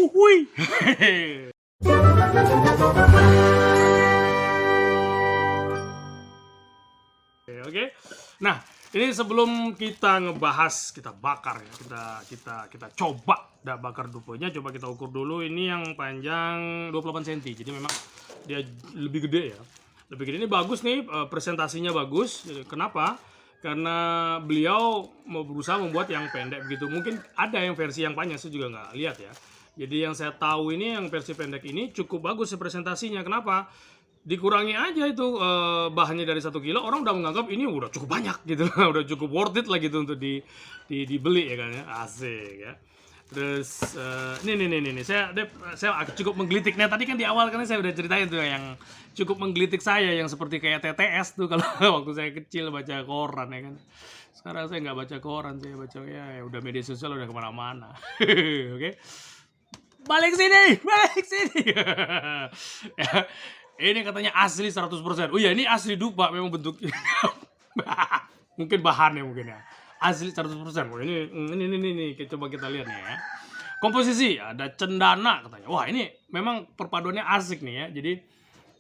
Uhuy. Oke. Nah, ini sebelum kita ngebahas, kita bakar ya, kita coba bakar duponya, coba kita ukur dulu. Ini yang panjang 28 cm. Jadi memang dia lebih gede ya. Lebih gede, ini bagus nih, presentasinya bagus. Kenapa? Karena beliau mau berusaha membuat yang pendek begitu. Mungkin ada yang versi yang panjang, saya juga nggak lihat ya. Jadi yang saya tahu ini yang versi pendek ini cukup bagus presentasinya. Kenapa? Dikurangi aja itu bahannya dari 1 kilo, orang udah menganggap ini udah cukup banyak gitu. Udah cukup worth it lah gitu untuk dibeli ya kan ya. Asik ya. Terus ini saya cukup menggelitik. Nah tadi kan di awal kan saya udah ceritain tuh yang cukup menggelitik saya, yang seperti kayak TTS tuh kalau waktu saya kecil baca koran ya kan. Sekarang saya nggak baca koran, saya baca ya udah media sosial udah kemana-mana. Oke. Balik sini. Ya, ini katanya asli 100%. Oh iya, ini asli dupa memang bentuknya. Mungkin bahannya mungkin ya. Asli 100%. Oh, ini coba kita lihat nih ya. Komposisi ada cendana katanya. Wah, ini memang perpaduannya asik nih ya.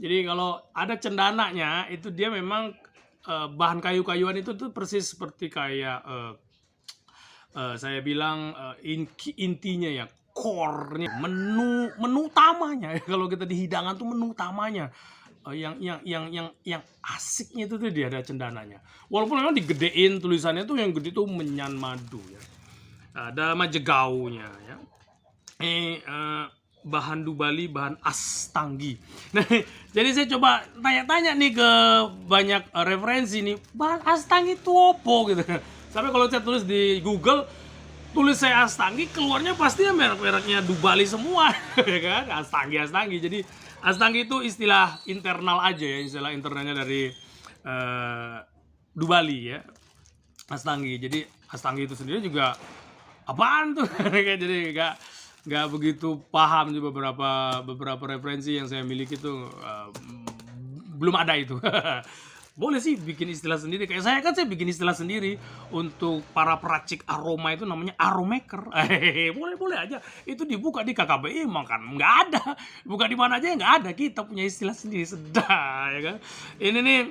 Jadi kalau ada cendananya itu dia memang bahan kayu-kayuan itu tuh persis seperti kayak saya bilang intinya ya, core-nya, menu utamanya. Kalau kita di hidangan tuh menu utamanya yang asiknya itu tuh dia ada cendananya. Walaupun memang digedein tulisannya tuh, yang gede tuh menyan madu ya. Ada majegaunya ya. Bahan Dubali, bahan Astanggi. Nah, jadi saya coba tanya-tanya nih ke banyak referensi nih, bahan Astanggi itu apa gitu. Sampai kalau saya tulis di Google, tulis saya Astanggi, keluarnya pasti merek-mereknya Dubali semua, ya kan? Astanggi. Jadi Astanggi itu istilah internal aja ya, istilah internalnya dari Dubali ya. Astanggi. Jadi Astanggi itu sendiri juga apaan tuh? Jadi nggak begitu paham juga beberapa referensi yang saya miliki tuh belum ada itu. Boleh sih bikin istilah sendiri, kayak saya kan, saya bikin istilah sendiri untuk para peracik aroma, itu namanya aromaker. Boleh aja itu dibuka di KKBI, makan nggak ada, buka di mana aja nggak ada, kita punya istilah sendiri, sedap ya kan. Ini nih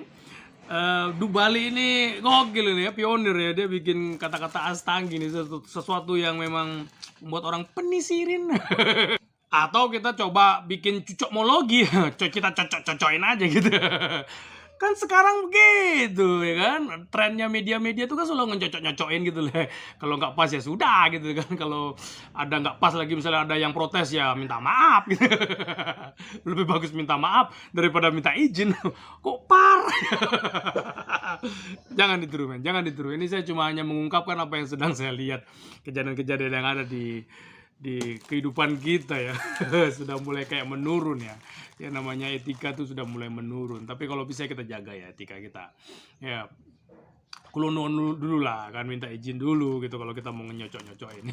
Dubali ini gokil ini ya, pionir ya, dia bikin kata-kata Astanggi ini sesuatu yang memang membuat orang penisirin. Atau kita coba bikin cucokmologi, kita cocok-cocokin aja gitu. Kan sekarang begitu ya kan, trennya media-media tuh kan selalu ngecocok-nyocokin gitu lah. Kalau nggak pas ya sudah gitu kan. Kalau ada nggak pas lagi, misalnya ada yang protes, ya minta maaf gitu. Lebih bagus minta maaf daripada minta izin. Kok parah. Jangan ditiru. Ini saya cuma hanya mengungkapkan apa yang sedang saya lihat, kejadian-kejadian yang ada di kehidupan kita ya. Sudah mulai kayak menurun ya. Ya namanya etika tuh sudah mulai menurun. Tapi kalau bisa kita jaga ya etika kita. Ya kulunun dulu lah kan, minta izin dulu gitu kalau kita mau nyocok-nyocokin.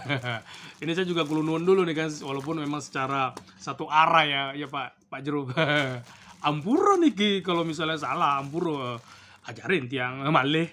Ini saya juga kulunun dulu nih kan, walaupun memang secara satu arah ya Pak Jero. Ampura nih kalau misalnya salah, ampura, ajarin tiang malih.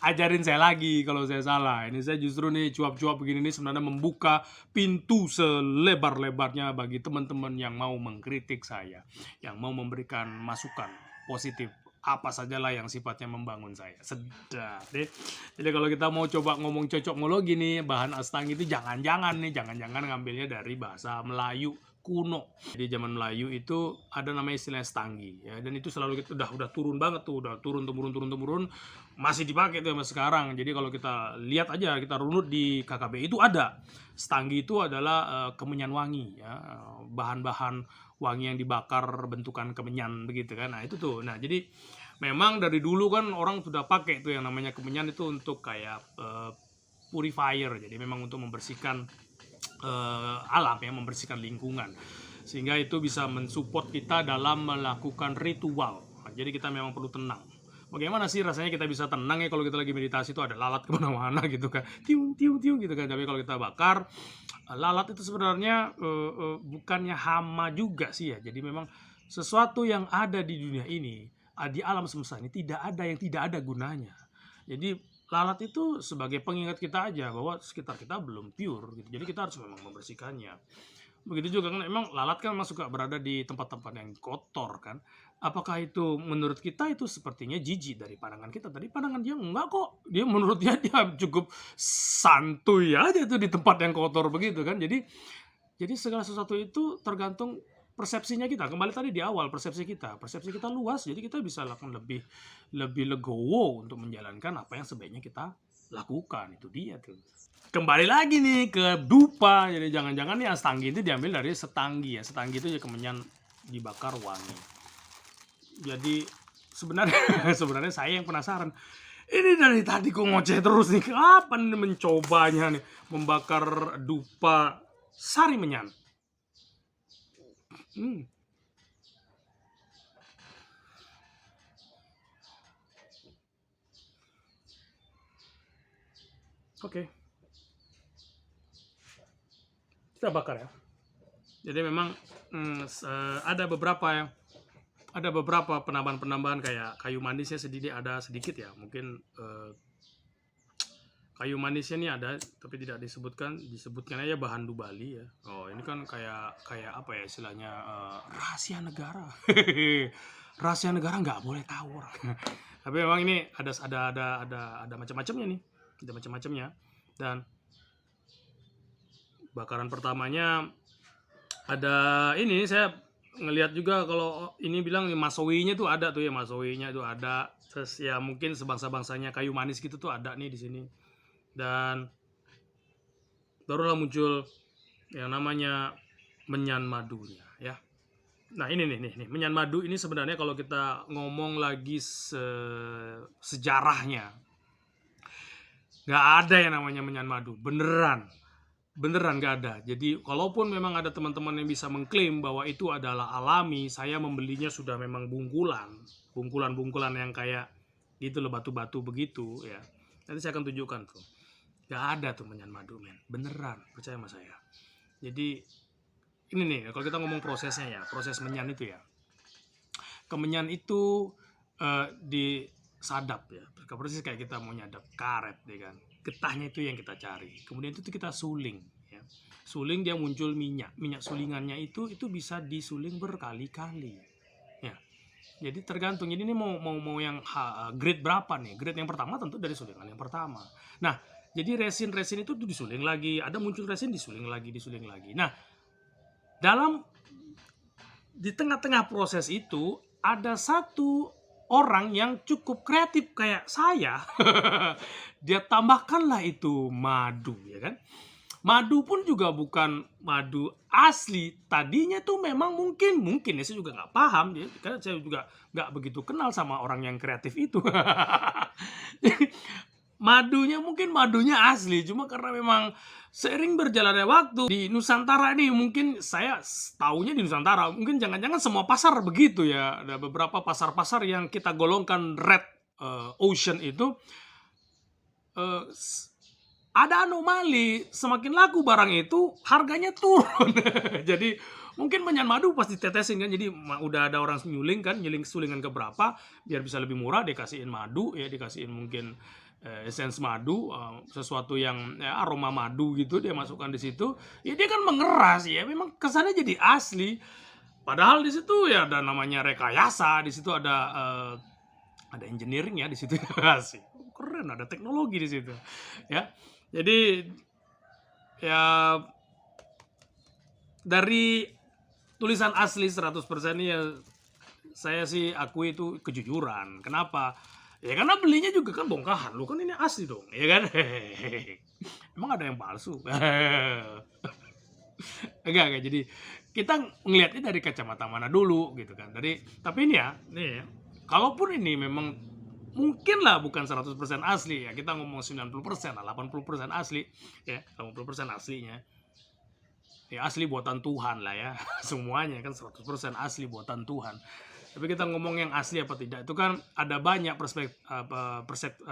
Ajarin saya lagi kalau saya salah. Ini saya justru nih cuap-cuap begini nih sebenarnya membuka pintu selebar-lebarnya bagi teman-teman yang mau mengkritik saya, yang mau memberikan masukan positif apa sajalah yang sifatnya membangun saya. Sedap deh. Jadi kalau kita mau coba ngomong cocokmologi nih, bahan Astanggi itu jangan-jangan ngambilnya dari bahasa Melayu kuno. Di zaman Melayu itu ada namanya istilah Astanggi ya, dan itu selalu udah turun banget tuh, udah turun temurun masih dipakai tuh sampai sekarang. Jadi kalau kita lihat aja, kita runut di KKBI itu ada Astanggi, itu adalah kemenyan wangi ya, bahan-bahan wangi yang dibakar bentukan kemenyan begitu kan. Nah itu tuh. Nah jadi memang dari dulu kan orang sudah pakai tuh yang namanya kemenyan itu untuk kayak purifier. Jadi memang untuk membersihkan alam ya, membersihkan lingkungan, sehingga itu bisa mensupport kita dalam melakukan ritual. Jadi kita memang perlu tenang. Bagaimana sih rasanya kita bisa tenang ya kalau kita lagi meditasi, itu ada lalat kemana-mana gitu kan, tiung gitu kan. Tapi kalau kita bakar, lalat itu sebenarnya bukannya hama juga sih ya. Jadi memang sesuatu yang ada di dunia ini, di alam semesta ini, tidak ada yang tidak ada gunanya. Jadi lalat itu sebagai pengingat kita aja bahwa sekitar kita belum pure gitu. Jadi kita harus memang membersihkannya. Begitu juga kan emang lalat kan memang suka berada di tempat-tempat yang kotor kan. Apakah itu menurut kita itu sepertinya jijik dari pandangan kita? Tadi pandangan dia enggak kok. Dia menurut dia cukup santuy aja tuh di tempat yang kotor begitu kan. Jadi segala sesuatu itu tergantung persepsinya kita. Kembali tadi di awal persepsi kita. Persepsi kita luas jadi kita bisa lakukan lebih legowo untuk menjalankan apa yang sebaiknya kita lakukan. Itu dia tuh. Kembali lagi nih ke dupa. Jadi jangan-jangan nih astanggi itu diambil dari setanggi ya. Setanggi itu ya kemenyan dibakar wangi. Jadi sebenarnya saya yang penasaran. Ini dari tadi kok ngoceh terus nih. Kapan mencobanya nih membakar dupa sari menyan? Oke. Kita bakar ya. Jadi memang ada beberapa penambahan-penambahan kayak kayu manisnya ada sedikit ya. Mungkin kayu manisnya ini ada tapi tidak disebutkan aja bahan Bali ya. Oh, ini kan kayak apa ya istilahnya, rahasia negara. Rahasia negara nggak boleh tahu orang. Tapi memang ini ada macam-macamnya nih. Ada macam-macamnya. Dan bakaran pertamanya ada ini saya ngelihat juga kalau ini bilang masowinya tuh ada tuh ya, masowinya itu ada. Terus ya mungkin sebangsa-bangsanya kayu manis gitu tuh ada nih di sini. Dan barulah muncul yang namanya menyan madunya ya. Nah, ini nih menyan madu ini sebenarnya kalau kita ngomong lagi sejarahnya nggak ada yang namanya menyan madu, beneran nggak ada. Jadi kalaupun memang ada teman-teman yang bisa mengklaim bahwa itu adalah alami, saya membelinya sudah memang bungkulan yang kayak gitu loh, batu-batu begitu ya. Nanti saya akan tunjukkan tuh. Nggak ada tuh menyan madu, men. Beneran, percaya sama saya. Jadi ini nih kalau kita ngomong prosesnya ya, proses menyan itu ya. Kemenyan itu disadap ya, persis kayak kita mau nyadap karet ya kan. Getahnya itu yang kita cari. Kemudian itu kita suling ya. Suling dia muncul minyak sulingannya itu bisa disuling berkali-kali ya. Jadi tergantung ini nih mau yang grade berapa nih. Grade yang pertama tentu dari sulingan yang pertama. Nah, jadi resin itu tuh disuling lagi, ada muncul resin disuling lagi. Nah, di tengah-tengah proses itu ada satu orang yang cukup kreatif kayak saya. Dia tambahkanlah itu madu ya kan. Madu pun juga bukan madu asli. Tadinya tuh memang mungkin ya, saya juga nggak paham ya, karena saya juga nggak begitu kenal sama orang yang kreatif itu. Madunya asli, cuma karena memang seiring berjalannya waktu di Nusantara ini, mungkin saya taunya di Nusantara, mungkin jangan-jangan semua pasar begitu ya. Ada beberapa pasar-pasar yang kita golongkan red ocean itu ada anomali, semakin laku barang itu harganya turun. Jadi mungkin menyan madu pas ditetesin kan, jadi udah ada orang nyuling sulingan ke berapa biar bisa lebih murah, dikasihin madu ya, dikasihin mungkin essence madu, sesuatu yang aroma madu gitu dia masukkan di situ, ya dia kan mengeras ya, memang kesannya jadi asli. Padahal di situ ya ada namanya rekayasa, di situ ada engineering ya di situ. Asik, keren, ada teknologi di situ ya. Jadi ya dari tulisan asli 100% ini ya saya sih akui itu kejujuran. Kenapa? Ya karena belinya juga kan bongkahan, lu kan ini asli dong, ya kan? Emang ada yang palsu? Enggak. Jadi kita ngelihatnya dari kacamata mana dulu gitu kan. Tapi ini ya, kalaupun ini memang mungkin lah bukan 100% asli ya, kita ngomong 90% lah, 80% asli ya, 80% aslinya. Ya asli buatan Tuhan lah ya. Semuanya kan 100% asli buatan Tuhan. Tapi kita ngomong yang asli apa tidak, itu kan ada banyak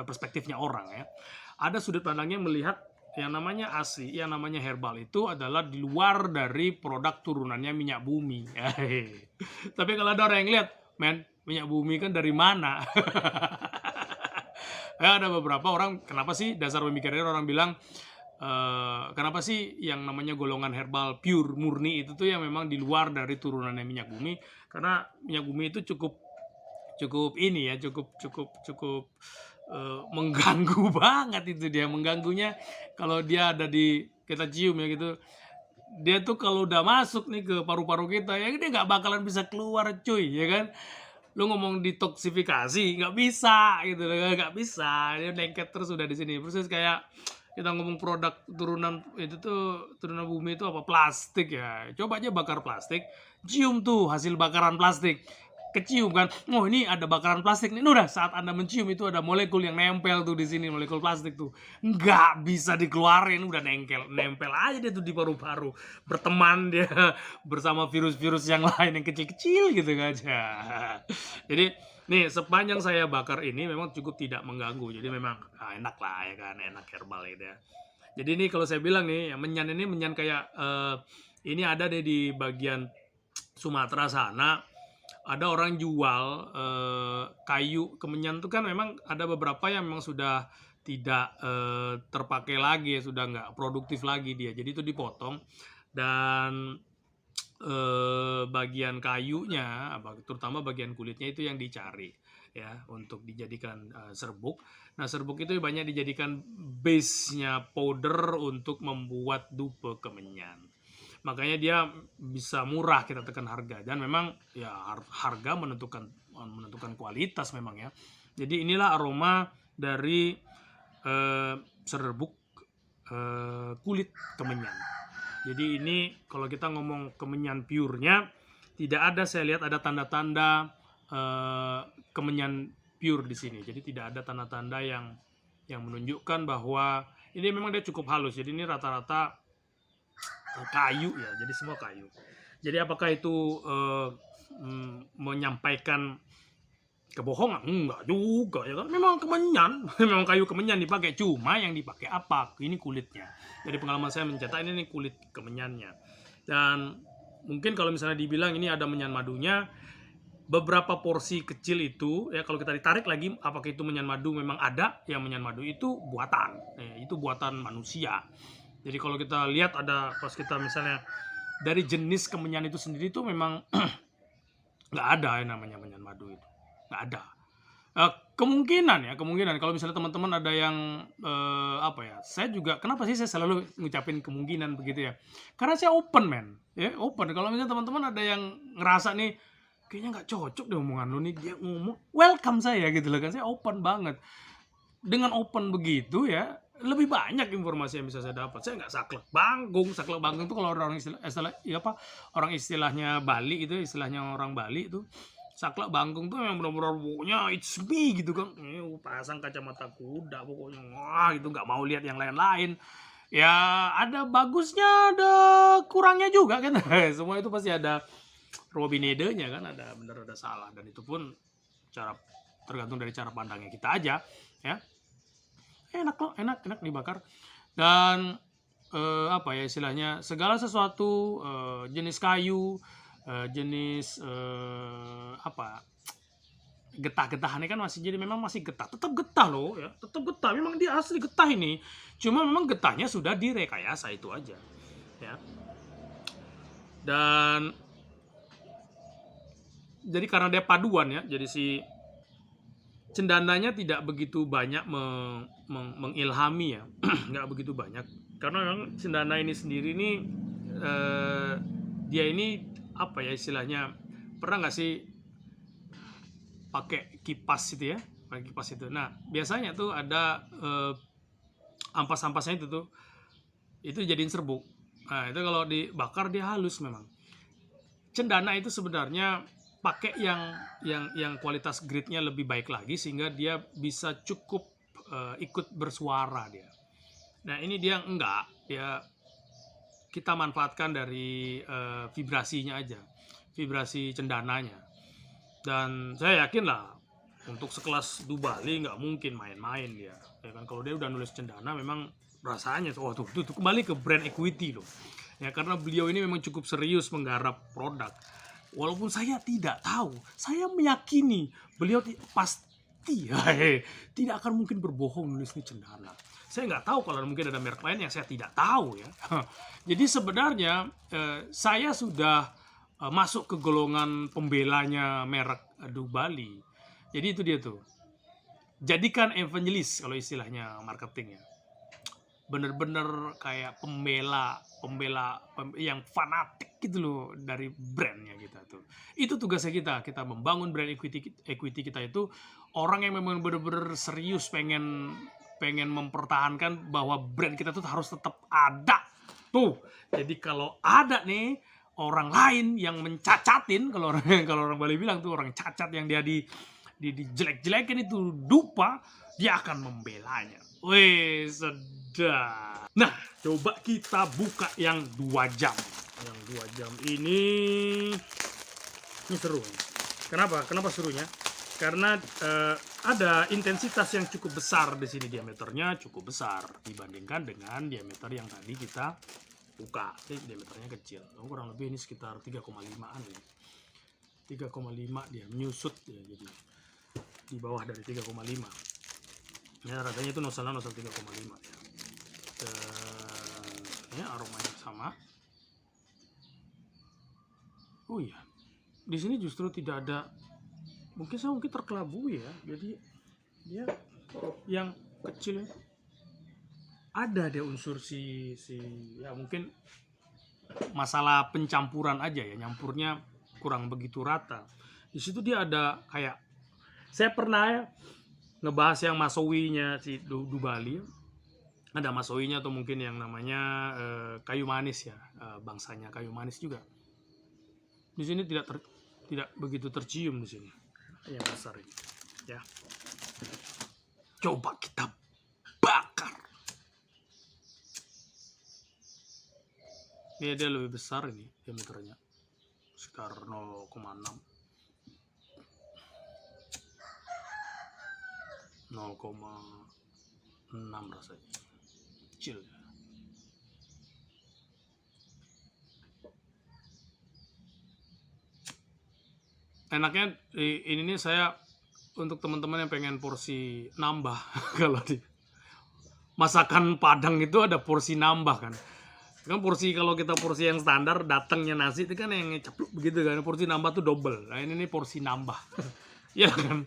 perspektifnya orang ya. Ada sudut pandangnya melihat yang namanya asli, yang namanya herbal itu adalah di luar dari produk turunannya minyak bumi. Tapi kalau ada orang yang lihat, men, minyak bumi kan dari mana? Ada beberapa orang, kenapa sih dasar pemikirannya orang bilang, kenapa sih yang namanya golongan herbal pure murni itu tuh yang memang di luar dari turunannya minyak bumi, karena minyak bumi itu cukup cukup ini ya, cukup cukup cukup mengganggu banget itu dia, mengganggunya kalau dia ada di kita cium ya gitu, dia tuh kalau udah masuk nih ke paru-paru kita ya dia nggak bakalan bisa keluar cuy, ya kan. Lu ngomong detoksifikasi nggak bisa gitu loh, nggak bisa, dia lengket terus udah di sini. Terus kayak kita ngomong produk turunan itu tuh, turunan bumi itu apa, plastik ya, coba aja bakar plastik, cium tuh hasil bakaran plastik, kecium kan, oh ini ada bakaran plastik nih. Udah saat Anda mencium itu ada molekul yang nempel tuh di sini, molekul plastik tuh nggak bisa dikeluarin, udah nempel aja dia tuh di paru-paru, berteman dia bersama virus-virus yang lain yang kecil-kecil gitu aja. Jadi nih sepanjang saya bakar ini memang cukup tidak mengganggu, jadi memang enak lah ya kan, enak herbal itu ya. Jadi ini kalau saya bilang nih, yang menyan ini menyan kayak ini ada deh di bagian Sumatera sana, ada orang jual kayu kemenyan tuh kan, memang ada beberapa yang memang sudah tidak terpakai lagi ya, sudah nggak produktif lagi dia, jadi itu dipotong dan bagian kayunya, terutama bagian kulitnya itu yang dicari ya untuk dijadikan serbuk. Nah serbuk itu banyak dijadikan base-nya powder untuk membuat dupe kemenyan. Makanya dia bisa murah, kita tekan harga, dan memang ya harga menentukan kualitas memang ya. Jadi inilah aroma dari serbuk kulit kemenyan. Jadi ini kalau kita ngomong kemenyan pure-nya, tidak ada, saya lihat ada tanda-tanda kemenyan pure di sini. Jadi tidak ada tanda-tanda yang menunjukkan bahwa ini memang dia cukup halus. Jadi ini rata-rata kayu ya, jadi semua kayu. Jadi apakah itu menyampaikan kebohongan? Enggak juga ya kan, memang kemenyan memang kayu kemenyan dipakai, cuma yang dipakai apa, ini kulitnya. Dari pengalaman saya mencetak ini nih kulit kemenyannya. Dan mungkin kalau misalnya dibilang ini ada menyan madunya, beberapa porsi kecil itu ya, kalau kita ditarik lagi apakah itu menyan madu, memang ada yang menyan madu itu buatan, itu buatan manusia. Jadi kalau kita lihat ada, pas kita misalnya dari jenis kemenyan itu sendiri itu memang nggak ada yang namanya menyan madu itu, nggak ada. Kemungkinan kalau misalnya teman-teman ada yang apa ya, saya juga, kenapa sih saya selalu ngucapin kemungkinan begitu ya, karena saya open ya, open. Kalau misalnya teman-teman ada yang ngerasa nih kayaknya nggak cocok deh omongan lu nih, dia ngomong, welcome saya gitu loh kan, saya open banget. Dengan open begitu ya, lebih banyak informasi yang bisa saya dapat. Saya nggak saklek banggung. Saklek banggung itu kalau orang orang istilahnya Bali itu, istilahnya orang Bali itu, saklek banggung tuh yang benar-benar pokoknya it's me gitu kan, pasang kacamata kuda pokoknya, wah itu nggak mau lihat yang lain-lain. Ya ada bagusnya, ada kurangnya juga kan. Semua itu pasti ada robinedenya kan, ada benar ada salah, dan itu pun tergantung dari cara pandangnya kita aja ya. Enak kok, enak dibakar. Dan apa ya istilahnya, segala sesuatu jenis kayu, jenis apa, getah-getahannya kan masih, jadi memang masih getah, tetap getah loh ya, tetap getah, memang dia asli getah ini, cuma memang getahnya sudah direkayasa, itu aja ya. Dan jadi karena dia paduan ya, jadi si cendananya tidak begitu banyak mengilhami ya, nggak begitu banyak, karena memang cendana ini sendiri nih dia ini apa ya istilahnya, pernah nggak sih pakai kipas itu ya, pakai kipas itu. Nah biasanya tuh ada ampas-ampasnya itu jadiin serbuk. Nah itu kalau dibakar dia halus memang. Cendana itu sebenarnya pakai yang kualitas grade-nya lebih baik lagi, sehingga dia bisa cukup ikut bersuara dia. Nah ini dia enggak, ya kita manfaatkan dari vibrasinya aja, vibrasi cendananya. Dan saya yakin lah untuk sekelas Du Bali nggak mungkin main-main dia ya kan. Kalau dia udah nulis cendana memang rasanya tuh kembali ke brand equity loh ya, karena beliau ini memang cukup serius menggarap produk. Walaupun saya tidak tahu, saya meyakini beliau pasti tidak akan mungkin berbohong nulis ini Cendana. Saya nggak tahu kalau mungkin ada merek lain yang saya tidak tahu ya. Jadi sebenarnya saya sudah masuk ke golongan pembelanya merek Dubali. Jadi itu dia tuh. Jadikan evangelis kalau istilahnya marketingnya. Bener-bener kayak pembela yang fanatik gitu loh dari brandnya kita tuh. Itu tugasnya kita membangun brand equity kita itu orang yang memang bener-bener serius pengen mempertahankan bahwa brand kita tuh harus tetap ada tuh. Jadi kalau ada nih orang lain yang mencacatin, kalau orang Bali bilang tuh orang cacat yang dia dijelek-jelekin itu dupa, dia akan membelanya. Wih, sedap. Nah, coba kita buka yang 2 jam. Yang 2 jam ini seru. Kenapa serunya? Karena ada intensitas yang cukup besar di sini, diameternya cukup besar dibandingkan dengan diameter yang tadi kita buka. Ini diameternya kecil. Kurang lebih ini sekitar 3,5an ya. 3,5 dia menyusut ya, jadi di bawah dari 3,5. Ya, rasanya itu nosal 3,5 ya. Ya, aromanya sama. Oh iya, di sini justru tidak ada, mungkin terkelabui ya. Jadi dia yang kecil ada dia unsur si ya mungkin masalah pencampuran aja ya, nyampurnya kurang begitu rata. Di situ dia ada kayak, saya pernah ya ngebahas yang masowinya si Dubali. Ada masowinya atau mungkin yang namanya kayu manis ya, bangsanya kayu manis juga. Di sini tidak begitu tercium di sini. Yang besar ini. Ya. Coba kita bakar. Ini dia lebih besar ini diameternya. Sekitar 0,6. 0,6 rasanya, kecil. Enaknya ini nih saya untuk teman-teman yang pengen porsi nambah. Kalau di masakan Padang itu ada porsi nambah kan. Kan porsi, kalau kita porsi yang standar datangnya nasi itu kan yang cepluk begitu kan. Porsi nambah tuh double. Nah ini nih porsi nambah. Iya kan?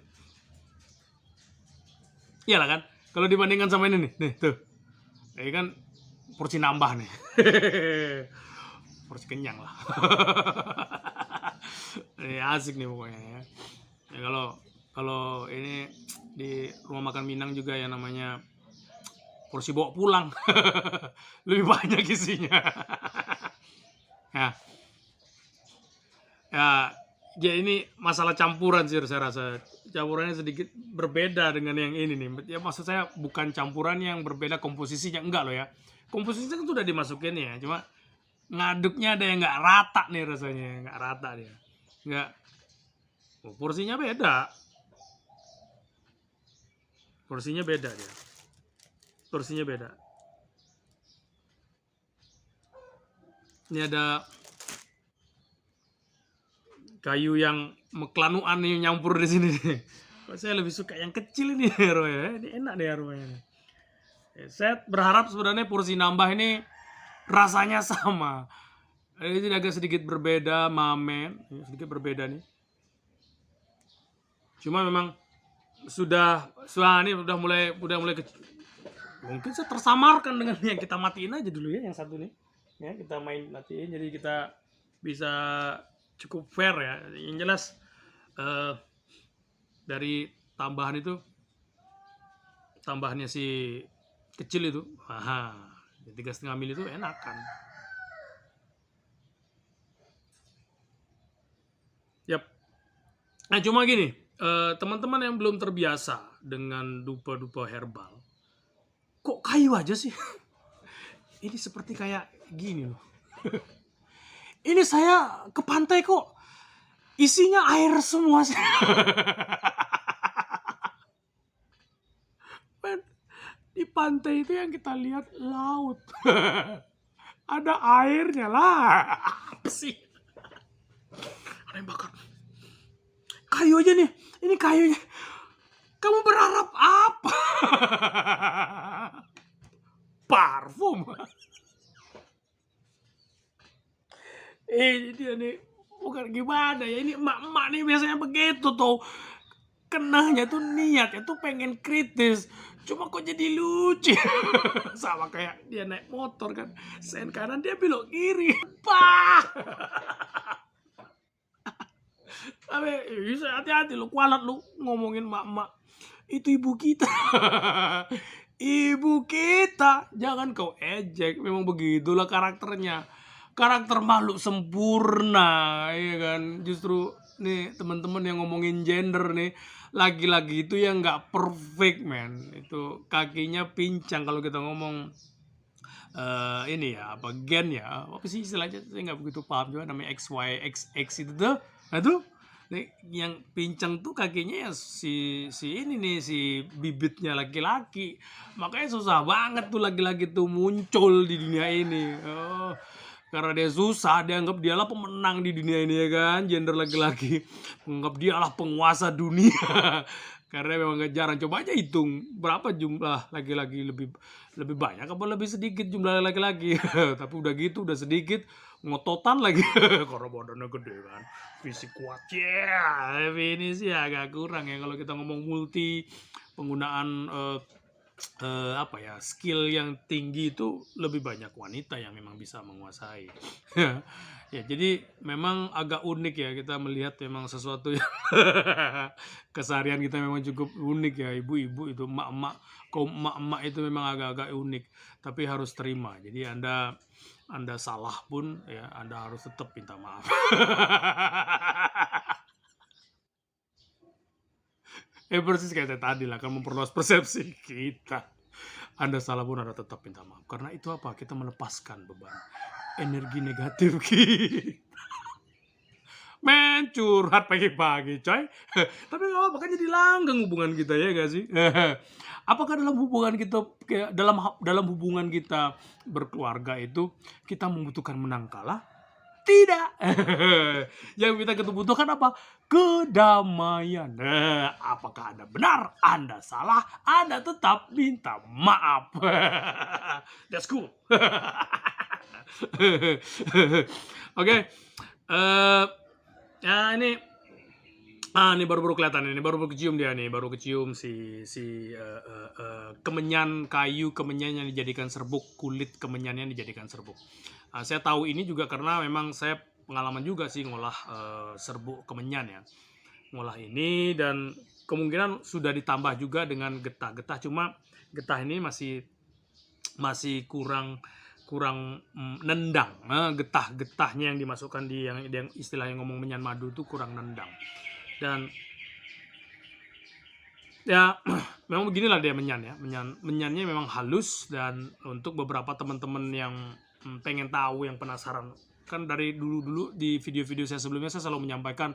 Iya lah kan, kalau dibandingkan sama ini nih tuh, ini kan porsi nambah nih, porsi kenyang lah. Ini asik nih pokoknya ya. Ya kalau ini di rumah makan Minang juga ya namanya porsi bawa pulang, lebih banyak isinya. Ya ini masalah campuran sih, saya rasa campurannya sedikit berbeda dengan yang ini nih. Ya maksud saya bukan campuran yang berbeda komposisinya, enggak loh ya. Komposisinya kan sudah dimasukin ya, cuma ngaduknya ada yang nggak rata nih rasanya, nggak rata dia. Nggak, porsinya beda. Porsinya beda dia. Porsinya beda. Ini ada kayu yang meklanuan yang nyampur di sini nih. Saya lebih suka yang kecil ini aromanya. Ini enak deh aromanya. Saya berharap sebenarnya porsi nambah ini rasanya sama. Ini agak sedikit berbeda, mamen, sedikit berbeda nih. Cuma memang sudah ini udah mulai kecil. Mungkin saya tersamarkan dengan yang kita matiin aja dulu ya, yang satu nih. Ya, kita matiin jadi kita bisa cukup fair ya. Yang jelas dari tambahannya si kecil itu, 3,5 mili itu enak kan. Yap. Nah cuma gini, teman-teman yang belum terbiasa dengan dupa-dupa herbal, kok kayu aja sih? Ini seperti kayak gini loh. Ini saya ke pantai kok isinya air semua sih. Di pantai itu yang kita lihat laut. Ada airnya lah. Apa sih? Ada yang bakar. Kayu aja nih. Ini kayunya. Kamu berharap apa? Parfum. Ini dia nih, bukan gimana ya, ini emak-emak nih biasanya begitu tuh. Kenanya tuh niatnya tuh pengen kritis, cuma kok jadi lucu. Sama kayak dia naik motor kan, sen kanan dia belok kiri. Pah. Tapi bisa hati-hati lu, kualat lu ngomongin emak-emak. Itu ibu kita. Ibu kita, jangan kau ejek, memang begitulah karakternya. Karakter makhluk sempurna, ya kan? Justru nih teman-teman yang ngomongin gender nih, laki-laki itu yang nggak perfect, man. Itu kakinya pincang kalau kita ngomong ini ya, apa gen ya, apa sih istilahnya, saya nggak begitu paham juga, namanya XY XX itu tuh. Nah tuh nih, yang pincang tuh kakinya ya si ini nih, si bibitnya laki-laki. Makanya susah banget tuh laki-laki tuh muncul di dunia ini. Oh, karena dia susah, dianggap dialah pemenang di dunia ini, ya kan, gender laki-laki menganggap dialah penguasa dunia. Karena memang gak jarang. Coba aja hitung berapa jumlah laki-laki, lebih banyak apa lebih sedikit jumlah laki-laki. Tapi udah gitu, udah sedikit, ngototan lagi. Karena badannya gede kan, fisik kuat ya. Tapi ini sih agak kurang ya kalau kita ngomong multi penggunaan apa ya, skill yang tinggi itu lebih banyak wanita yang memang bisa menguasai. Ya, jadi memang agak unik ya kita melihat memang sesuatu yang keseharian kita memang cukup unik ya, ibu-ibu itu, emak-emak, kaum emak-emak itu memang agak-agak unik, tapi harus terima. Jadi Anda salah pun ya Anda harus tetap minta maaf. Persis kayak tadi lah, kan memperluas persepsi kita. Anda salah pun Anda tetap minta maaf. Karena itu apa? Kita melepaskan beban energi negatif kita. Men, curhat pagi-pagi, coy. Tapi nggak apa-apa, kan jadi langgeng hubungan kita, ya gak sih? Apakah dalam hubungan kita, dalam hubungan kita berkeluarga itu kita membutuhkan menang kalah? Tidak. Yang kita butuhkan apa? Kedamaian. Apakah Anda benar? Anda salah? Anda tetap minta maaf. That's cool. Oke. Ya ini baru kelihatan, ini baru kecium dia nih, baru kecium si kemenyan kayu, kemenyan yang dijadikan serbuk, kulit kemenyan yang dijadikan serbuk. Saya tahu ini juga karena memang saya pengalaman juga sih ngolah serbuk kemenyan ya, ngolah ini, dan kemungkinan sudah ditambah juga dengan getah-getah, cuma getah ini masih kurang nendang. Getah-getahnya yang dimasukkan di yang istilahnya ngomong menyan madu itu kurang nendang. Dan ya memang beginilah dia menyan ya. Menyannya memang halus, dan untuk beberapa teman-teman yang pengen tahu, yang penasaran, kan dari dulu di video-video saya sebelumnya saya selalu menyampaikan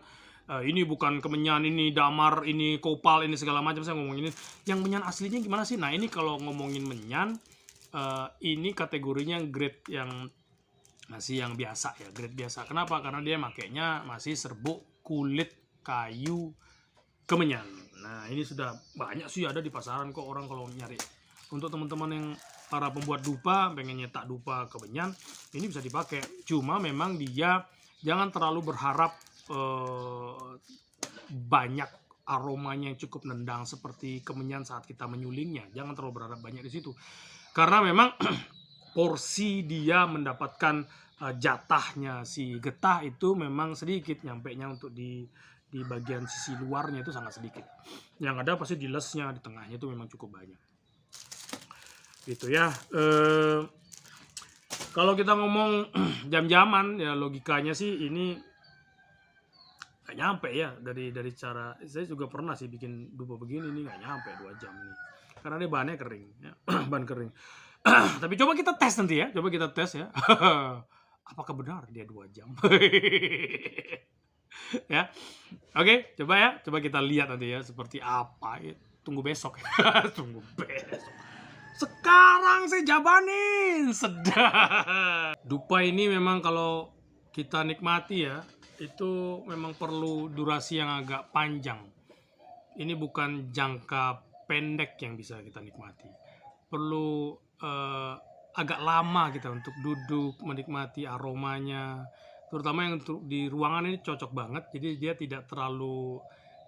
ini bukan kemenyan, ini damar, ini kopal, ini segala macam, saya ngomong ini. Yang menyan aslinya gimana sih? Nah, ini kalau ngomongin menyan, ini kategorinya grade yang masih yang biasa ya, grade biasa. Kenapa? Karena dia makainya masih serbuk kulit kayu kemenyan. Nah, ini sudah banyak sih ada di pasaran kok, orang kalau nyari. Untuk teman-teman yang para pembuat dupa pengen nyetak dupa kemenyan, ini bisa dipakai. Cuma memang dia jangan terlalu berharap banyak aromanya yang cukup nendang seperti kemenyan saat kita menyulingnya. Jangan terlalu berharap banyak di situ. Karena memang porsi dia mendapatkan jatahnya si getah itu memang sedikit, nyampenya untuk di bagian sisi luarnya itu sangat sedikit. Yang ada pasti di lesnya, di tengahnya itu memang cukup banyak. Gitu ya. Kalau kita ngomong jam-jaman ya, logikanya sih ini nggak nyampe ya, dari cara saya juga pernah sih bikin dupa begini nih, nggak nyampe 2 jam nih. Karena dia bahannya kering ya. Bahan kering. Tapi coba kita tes nanti ya, ya. Apakah benar dia 2 jam? Ya. Oke, coba kita lihat nanti ya seperti apa ya. Tunggu besok. Tunggu besok. Sekarang saya jabanin, sedap. Dupa ini memang kalau kita nikmati ya, itu memang perlu durasi yang agak panjang. ini bukan jangka pendek yang bisa kita nikmati. Perlu agak lama kita untuk duduk menikmati aromanya, terutama yang untuk di ruangan ini cocok banget. Jadi dia tidak terlalu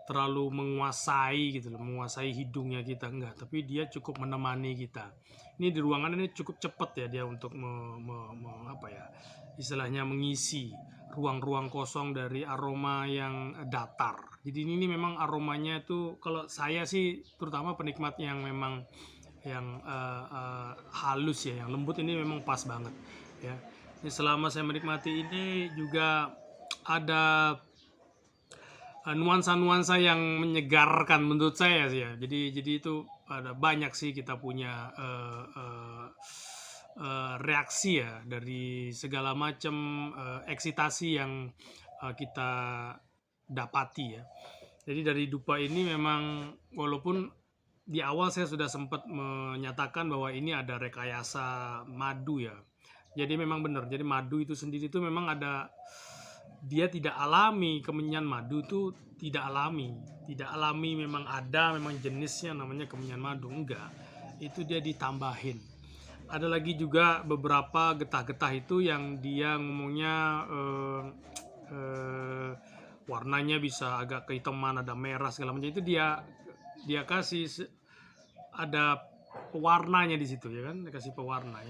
terlalu menguasai gitu loh, menguasai hidungnya kita enggak, tapi dia cukup menemani kita. Ini di ruangan ini cukup cepat ya dia untuk apa ya, istilahnya mengisi ruang-ruang kosong dari aroma yang datar. Jadi ini memang aromanya itu, kalau saya sih terutama penikmat yang memang yang halus ya, yang lembut, ini memang pas banget ya. Jadi selama saya menikmati ini juga ada nuansa-nuansa yang menyegarkan menurut saya sih ya. Jadi itu ada banyak sih kita punya reaksi ya dari segala macam eksitasi yang kita dapati ya. Jadi dari dupa ini memang, walaupun di awal saya sudah sempat menyatakan bahwa ini ada rekayasa madu ya. Jadi memang benar. Jadi madu itu sendiri itu memang ada, dia tidak alami. Kemenyan madu itu tidak alami, memang ada, memang jenisnya namanya kemenyan madu, enggak, itu dia ditambahin. Ada lagi juga beberapa getah-getah itu yang dia ngomongnya warnanya bisa agak kehitaman, ada merah segala macam, itu dia kasih ada pewarnanya di situ ya kan, dikasih pewarna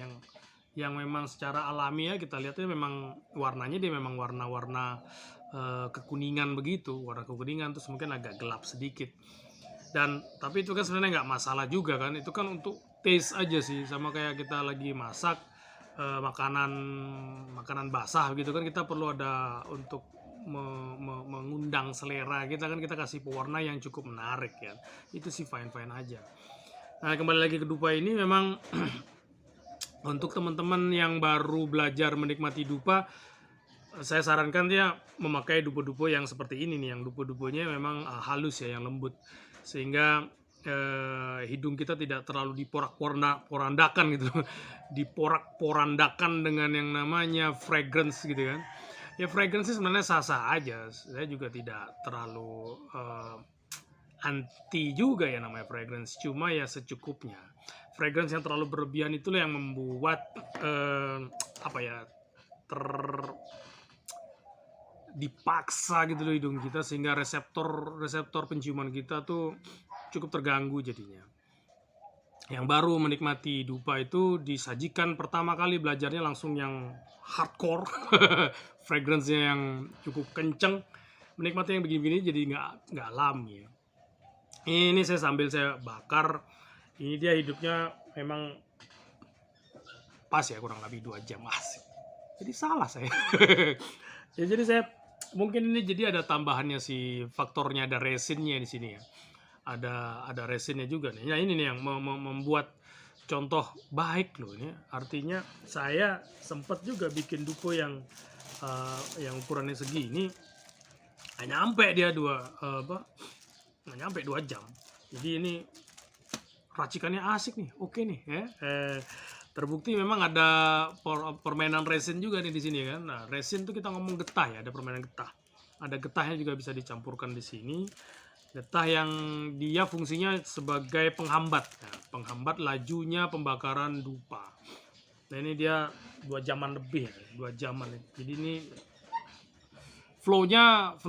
yang memang secara alami ya kita lihatnya memang warnanya dia memang warna-warna kekuningan begitu, warna kekuningan, terus mungkin agak gelap sedikit. Dan tapi itu kan sebenarnya nggak masalah juga kan, itu kan untuk taste aja sih, sama kayak kita lagi masak makanan basah gitu kan, kita perlu ada untuk mengundang selera kita kan, kita kasih pewarna yang cukup menarik ya, itu sih fine aja. Nah, kembali lagi ke dupa ini, memang untuk teman-teman yang baru belajar menikmati dupa, saya sarankan dia memakai dupo-dupo yang seperti ini nih, yang dupo-duponya memang halus ya, yang lembut, sehingga hidung kita tidak terlalu diporak-porandakan gitu, diporak-porandakan dengan yang namanya fragrance gitu kan. Ya fragrance sebenarnya sah-sah aja, saya juga tidak terlalu anti juga ya namanya fragrance, cuma ya secukupnya. Fragrance yang terlalu berlebihan itulah yang membuat apa ya, dipaksa gitu loh hidung kita, sehingga reseptor penciuman kita tuh cukup terganggu jadinya. Yang baru menikmati dupa itu disajikan pertama kali belajarnya langsung yang hardcore, fragrance-nya yang cukup kenceng, menikmati yang begini-begini jadi nggak alami ya. Ini saya sambil saya bakar, ini dia hidupnya memang pas ya, kurang lebih 2 jam. Asik. Jadi salah saya. Ya, jadi saya mungkin ini jadi ada tambahannya si faktornya, ada resinnya di sini ya. Ada resinnya juga nih. Nah, ini nih yang membuat contoh baik loh ini. Artinya saya sempat juga bikin dupo yang ukurannya segini. Nggak nyampe dia nggak nyampe 2 jam. Jadi ini racikannya asik nih, oke nih ya. Terbukti memang ada permainan resin juga nih di sini kan. Nah, resin tuh kita ngomong getah ya, ada permainan getah. Ada getahnya juga bisa dicampurkan di sini. Getah yang dia fungsinya sebagai penghambat, ya, penghambat lajunya pembakaran dupa. Nah, ini dia 2 jaman lebih ya, 2 jaman. Jadi ini flownya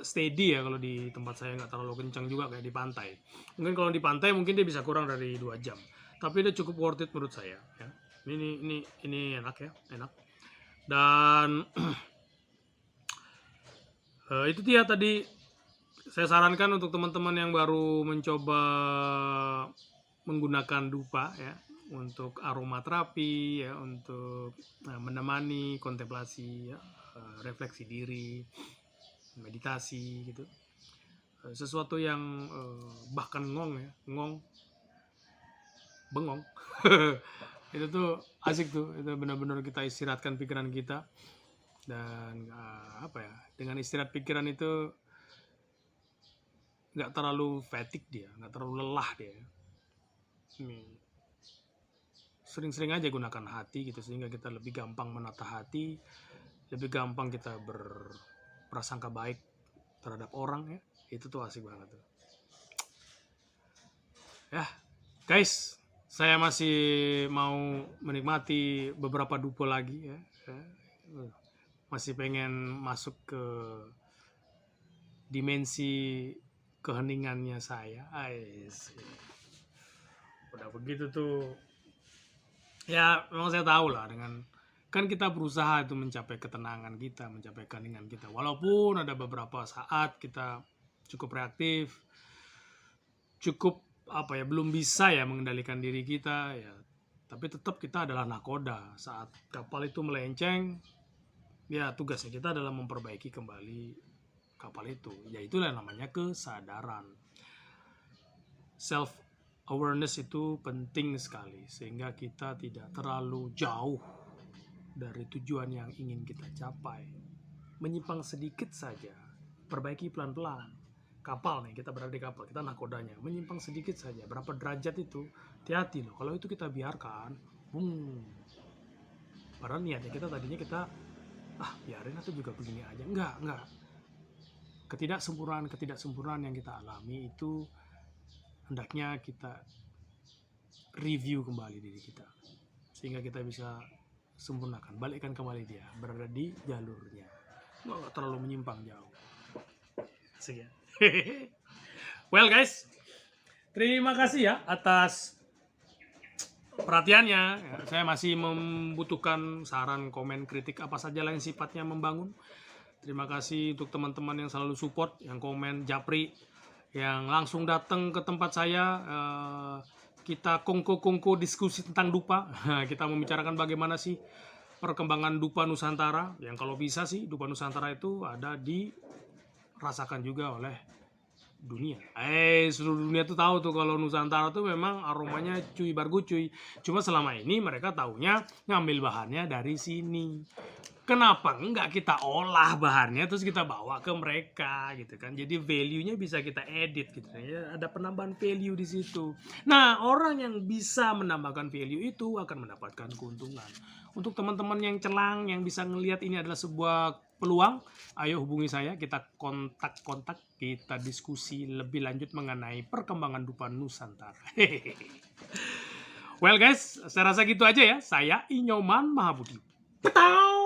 steady ya, kalau di tempat saya nggak terlalu kencang juga kayak di pantai. Mungkin kalau di pantai mungkin dia bisa kurang dari 2 jam, tapi dia cukup worth it menurut saya ya. Ini enak ya, enak. Dan itu dia tadi saya sarankan untuk teman-teman yang baru mencoba menggunakan dupa ya, untuk aromaterapi ya, untuk menemani kontemplasi ya, refleksi diri, meditasi gitu, sesuatu yang bahkan bengong itu tuh asik tuh, itu benar-benar kita istirahatkan pikiran kita. Dan apa ya, dengan istirahat pikiran itu nggak terlalu fatigue dia, nggak terlalu lelah dia. Sering-sering aja gunakan hati gitu, sehingga kita lebih gampang menata hati, lebih gampang kita berprasangka baik terhadap orang ya. Itu tuh asik banget tuh. Ya, guys, saya masih mau menikmati beberapa dupo lagi ya. Masih pengen masuk ke dimensi keheningannya saya. Udah begitu tuh. Ya, memang saya tahu lah dengan kan kita berusaha itu mencapai ketenangan kita, mencapai keheningan kita. Walaupun ada beberapa saat kita cukup reaktif, cukup belum bisa ya mengendalikan diri kita ya, tapi tetap kita adalah nakoda. Saat kapal itu melenceng, ya tugasnya kita adalah memperbaiki kembali kapal itu. Ya itulah namanya kesadaran. Self awareness itu penting sekali sehingga kita tidak terlalu jauh dari tujuan yang ingin kita capai. Menyimpang sedikit saja, perbaiki pelan-pelan. Kapal nih, kita berada di kapal, kita nakodanya, menyimpang sedikit saja, berapa derajat itu, hati-hati loh, kalau itu kita biarkan, padahal niatnya kita tadinya kita, biarin atau juga begini aja, enggak, ketidaksempurnaan yang kita alami itu, hendaknya kita review kembali diri kita, sehingga kita bisa sempurnakan, balikkan kembali dia, berada di jalurnya, nggak terlalu menyimpang jauh. Sekian. Well guys, terima kasih ya atas perhatiannya. Saya masih membutuhkan saran, komen, kritik apa saja yang sifatnya membangun. Terima kasih untuk teman-teman yang selalu support, yang komen, japri, yang langsung datang ke tempat saya. Kita kongko diskusi tentang dupa. Kita membicarakan bagaimana sih perkembangan dupa Nusantara. Yang kalau bisa sih dupa Nusantara itu ada dirasakan juga oleh dunia. Seluruh dunia tuh tahu tuh kalau Nusantara tuh memang aromanya cuy bargu cuy. Cuma selama ini mereka taunya ngambil bahannya dari sini. Kenapa enggak kita olah bahannya terus kita bawa ke mereka gitu kan. Jadi value-nya bisa kita edit gitu ya. Ada penambahan value di situ. Nah, orang yang bisa menambahkan value itu akan mendapatkan keuntungan. Untuk teman-teman yang celang yang bisa ngelihat ini adalah sebuah peluang, ayo hubungi saya, kita kontak, kita diskusi lebih lanjut mengenai perkembangan dupa Nusantara. Well guys, saya rasa gitu aja ya. Saya Inyoman Mahabudi. Ketau!